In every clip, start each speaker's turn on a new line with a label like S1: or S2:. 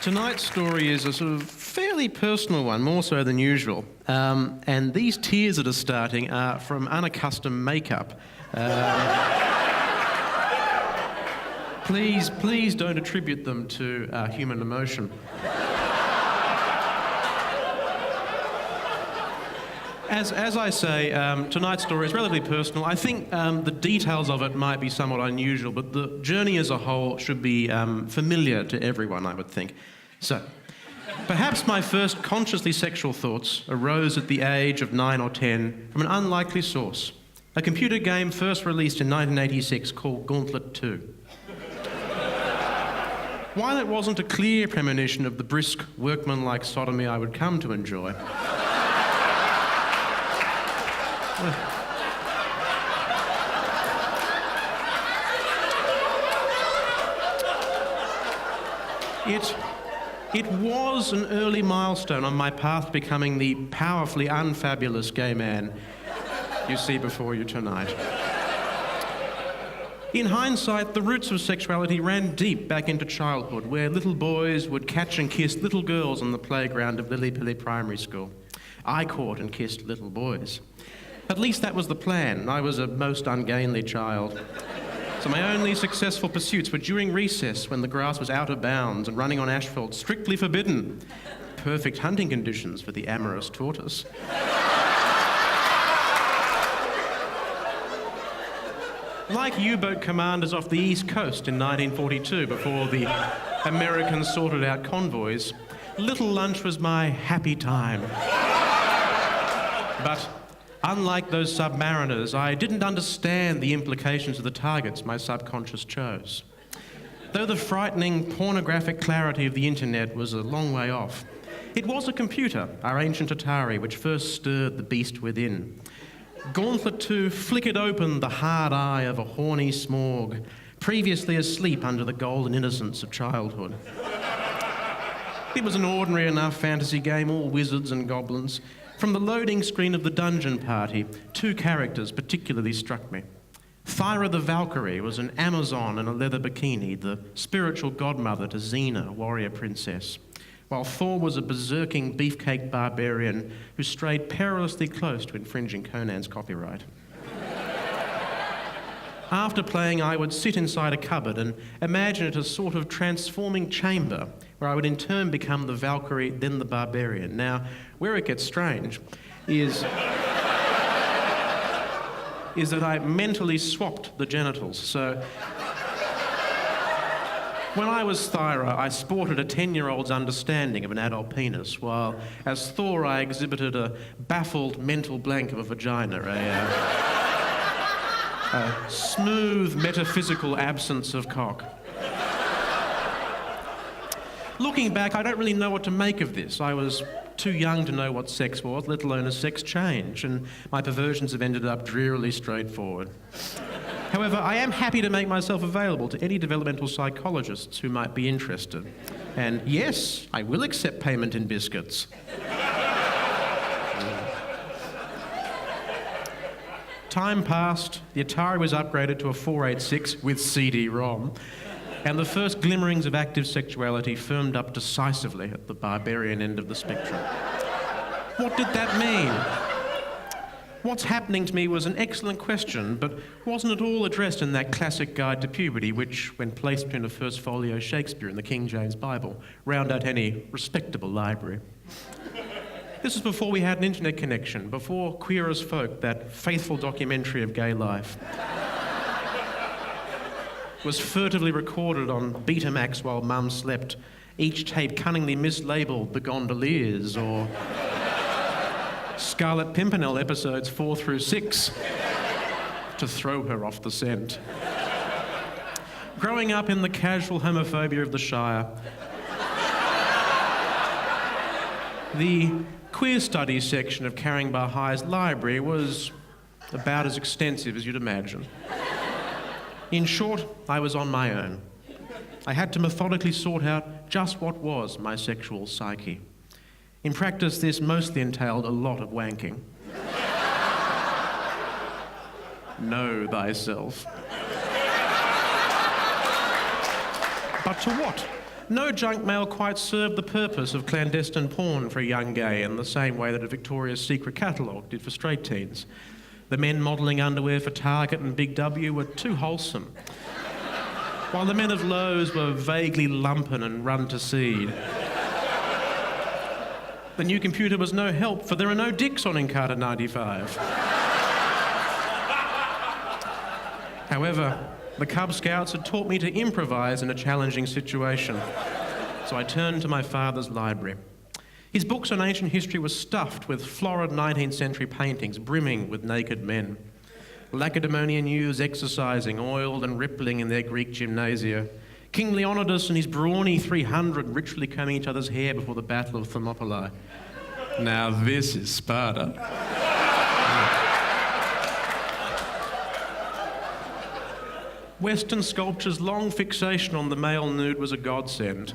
S1: Tonight's story is a sort of fairly personal one, more so than usual. And these tears that are starting are from unaccustomed makeup. Please don't attribute them to human emotion. As I say, tonight's story is relatively personal. I think the details of it might be somewhat unusual, but the journey as a whole should be familiar to everyone, I would think. So, perhaps my first consciously sexual thoughts arose at the age of 9 or 10 from an unlikely source, a computer game first released in 1986 called Gauntlet 2. While it wasn't a clear premonition of the brisk, workmanlike sodomy I would come to enjoy, It was an early milestone on my path to becoming the powerfully unfabulous gay man you see before you tonight. In hindsight, the roots of sexuality ran deep back into childhood, where little boys would catch and kiss little girls on the playground of Lillipilly Primary School. I caught and kissed little boys. At least that was the plan. I was a most ungainly child. So my only successful pursuits were during recess, when the grass was out of bounds and running on asphalt strictly forbidden. Perfect hunting conditions for the amorous tortoise. Like U-boat commanders off the East Coast in 1942, before the Americans sorted out convoys, little lunch was my happy time. But unlike those submariners, I didn't understand the implications of the targets my subconscious chose. Though the frightening, pornographic clarity of the internet was a long way off, it was a computer, our ancient Atari, which first stirred the beast within. Gauntlet 2 flickered open the hard eye of a horny smorg, previously asleep under the golden innocence of childhood. It was an ordinary enough fantasy game, all wizards and goblins. From the loading screen of the dungeon party, two characters particularly struck me. Thyra the Valkyrie was an Amazon in a leather bikini, the spiritual godmother to Xena, warrior princess, while Thor was a berserking beefcake barbarian who strayed perilously close to infringing Conan's copyright. After playing, I would sit inside a cupboard and imagine it a sort of transforming chamber where I would in turn become the Valkyrie, then the barbarian. Now, where it gets strange is that I mentally swapped the genitals. So when I was Thyra, I sported a 10-year-old's understanding of an adult penis, while as Thor, I exhibited a baffled mental blank of a vagina, a smooth metaphysical absence of cock. Looking back, I don't really know what to make of this. I was too young to know what sex was, let alone a sex change, and my perversions have ended up drearily straightforward. However, I am happy to make myself available to any developmental psychologists who might be interested. And yes, I will accept payment in biscuits. Time passed, the Atari was upgraded to a 486 with CD-ROM, and the first glimmerings of active sexuality firmed up decisively at the barbarian end of the spectrum. What did that mean? What's happening to me was an excellent question, but wasn't at all addressed in that classic guide to puberty, which, when placed between a first folio Shakespeare and the King James Bible, round out any respectable library. This was before we had an internet connection, before Queer as Folk, that faithful documentary of gay life, was furtively recorded on Betamax while Mum slept, each tape cunningly mislabeled The Gondoliers or Scarlet Pimpernel episodes 4 through 6 to throw her off the scent. Growing up in the casual homophobia of the Shire, the queer studies section of Carringbar High's library was about as extensive as you'd imagine. In short, I was on my own. I had to methodically sort out just what was my sexual psyche. In practice, this mostly entailed a lot of wanking. Know thyself. But to what? No junk mail quite served the purpose of clandestine porn for a young gay in the same way that a Victoria's Secret catalogue did for straight teens. The men modelling underwear for Target and Big W were too wholesome, while the men of Lowe's were vaguely lumpen and run to seed. The new computer was no help, for there are no dicks on Encarta 95. However, the Cub Scouts had taught me to improvise in a challenging situation, so I turned to my father's library. His books on ancient history were stuffed with florid 19th century paintings brimming with naked men. Lacedaemonian youths exercising, oiled and rippling in their Greek gymnasia. King Leonidas and his brawny 300 ritually combing each other's hair before the Battle of Thermopylae. Now this is Sparta. Western sculpture's long fixation on the male nude was a godsend,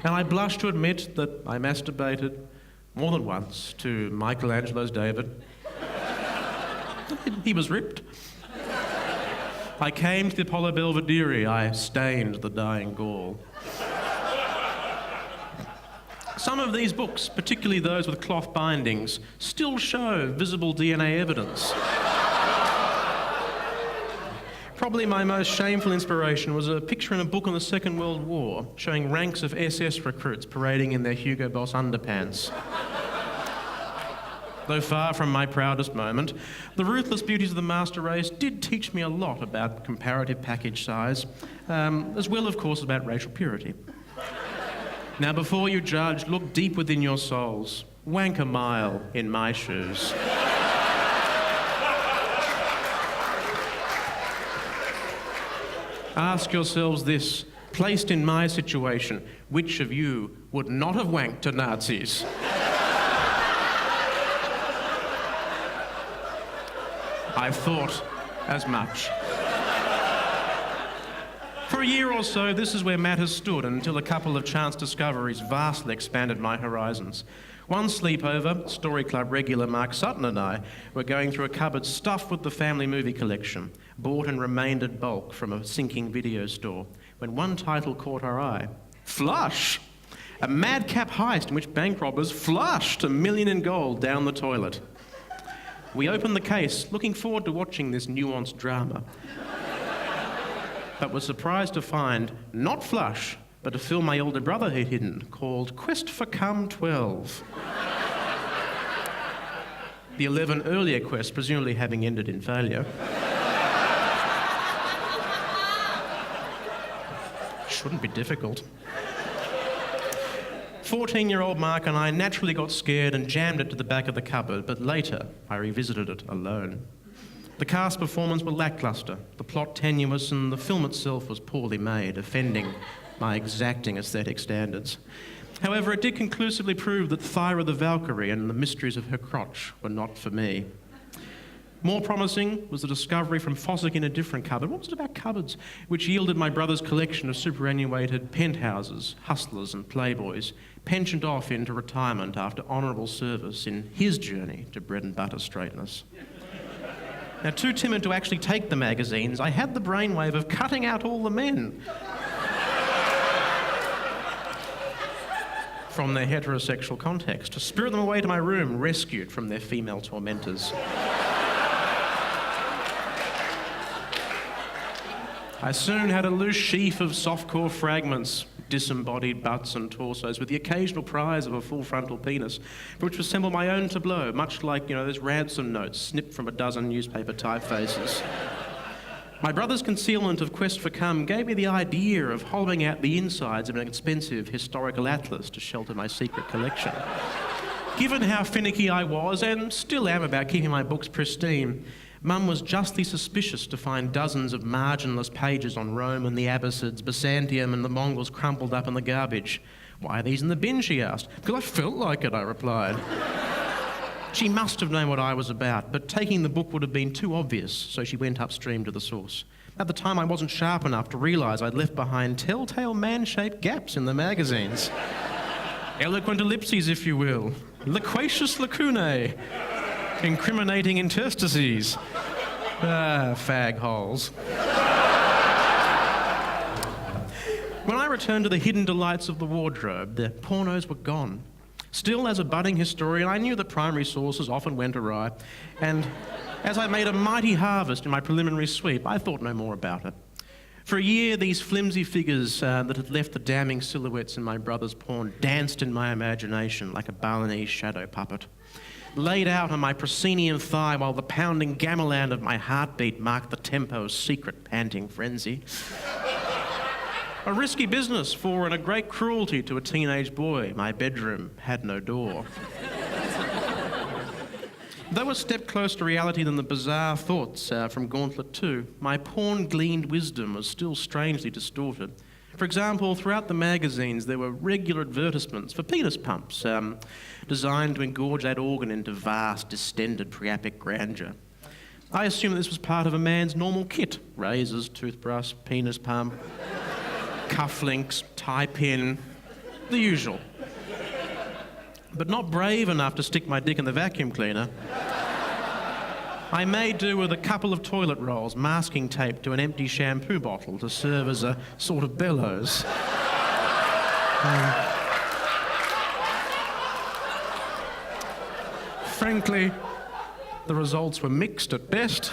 S1: and I blush to admit that I masturbated more than once to Michelangelo's David. He was ripped. I came to the Apollo Belvedere. I stained the dying Gaul. Some of these books, particularly those with cloth bindings, still show visible DNA evidence. Probably my most shameful inspiration was a picture in a book on the Second World War showing ranks of SS recruits parading in their Hugo Boss underpants. Though far from my proudest moment, the ruthless beauties of the master race did teach me a lot about comparative package size, as well, of course, about racial purity. Now, before you judge, look deep within your souls. Wank a mile in my shoes. Ask yourselves this, placed in my situation, which of you would not have wanked to Nazis? I've thought as much. For a year or so, this is where matters stood until a couple of chance discoveries vastly expanded my horizons. One sleepover, Storyclub regular Mark Sutton and I were going through a cupboard stuffed with the family movie collection, bought and remaindered bulk from a sinking video store, when one title caught our eye. Flush! A madcap heist in which bank robbers flushed $1 million in gold down the toilet. We opened the case, looking forward to watching this nuanced drama, but were surprised to find, not flush, but a film my older brother had hidden, called Quest for Cum 12. The 11 earlier quests presumably having ended in failure. Shouldn't be difficult. 14-year-old Mark and I naturally got scared and jammed it to the back of the cupboard, but later I revisited it alone. The cast performances were lacklustre, the plot tenuous, and the film itself was poorly made, offending my exacting aesthetic standards. However, it did conclusively prove that Thyra the Valkyrie and the mysteries of her crotch were not for me. More promising was the discovery from Fossick in a different cupboard. What was it about cupboards? Which yielded my brother's collection of superannuated penthouses, hustlers and playboys, pensioned off into retirement after honourable service in his journey to bread and butter straightness. Now, too timid to actually take the magazines, I had the brainwave of cutting out all the men from their heterosexual context, to spirit them away to my room, rescued from their female tormentors. I soon had a loose sheaf of softcore fragments, disembodied butts and torsos, with the occasional prize of a full frontal penis, for which to assemble my own tableau, much like, those ransom notes snipped from a dozen newspaper typefaces. My brother's concealment of Quest for Cum gave me the idea of hollowing out the insides of an expensive historical atlas to shelter my secret collection. Given how finicky I was, and still am about keeping my books pristine, Mum was justly suspicious to find dozens of marginless pages on Rome and the Abbasids, Byzantium and the Mongols crumpled up in the garbage. "Why are these in the bin?" she asked. "Because I felt like it," I replied. She must have known what I was about, but taking the book would have been too obvious, so she went upstream to the source. At the time, I wasn't sharp enough to realise I'd left behind telltale man-shaped gaps in the magazines. Eloquent ellipses, if you will. Loquacious lacunae. Incriminating interstices. Fag holes. When I returned to the hidden delights of the wardrobe, the pornos were gone. Still, as a budding historian, I knew that primary sources often went awry, and as I made a mighty harvest in my preliminary sweep, I thought no more about it. For a year, these flimsy figures that had left the damning silhouettes in my brother's porn danced in my imagination like a Balinese shadow puppet. Laid out on my proscenium thigh while the pounding gamelan of my heartbeat marked the tempo of secret panting frenzy. A risky business, for in a great cruelty to a teenage boy, my bedroom had no door. Though a step closer to reality than the bizarre thoughts from Gauntlet 2, my porn-gleaned wisdom was still strangely distorted. For example, throughout the magazines there were regular advertisements for penis pumps designed to engorge that organ into vast, distended priapic grandeur. I assumed that this was part of a man's normal kit: razors, toothbrush, penis pump, cufflinks, tie pin, the usual. But not brave enough to stick my dick in the vacuum cleaner, I made do with a couple of toilet rolls masking tape to an empty shampoo bottle to serve as a sort of bellows. Frankly, the results were mixed at best.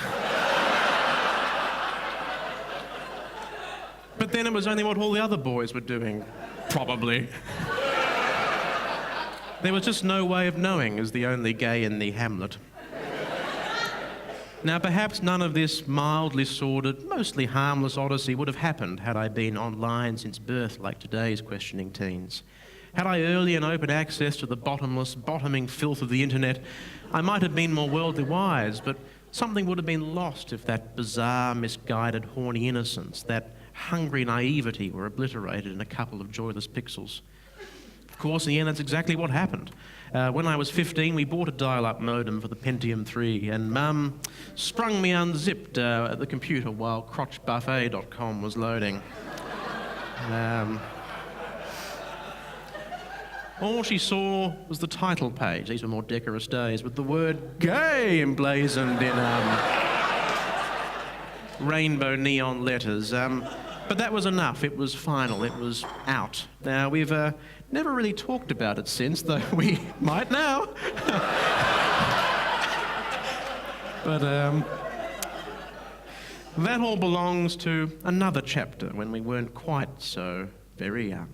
S1: But then it was only what all the other boys were doing, probably. There was just no way of knowing as the only gay in the hamlet. Now, perhaps none of this mildly sordid, mostly harmless odyssey would have happened had I been online since birth like today's questioning teens. Had I early and open access to the bottomless, bottoming filth of the internet, I might have been more worldly wise, but something would have been lost if that bizarre, misguided, horny innocence, that hungry naivety were obliterated in a couple of joyless pixels. Of course, in the end, that's exactly what happened. When I was 15, we bought a dial-up modem for the Pentium 3, and Mum sprung me unzipped at the computer while crotchbuffet.com was loading. All she saw was the title page. These were more decorous days, with the word gay emblazoned in rainbow neon letters. But that was enough. It was final. It was out. Now, we've never really talked about it since, though we might now. But that all belongs to another chapter when we weren't quite so very young.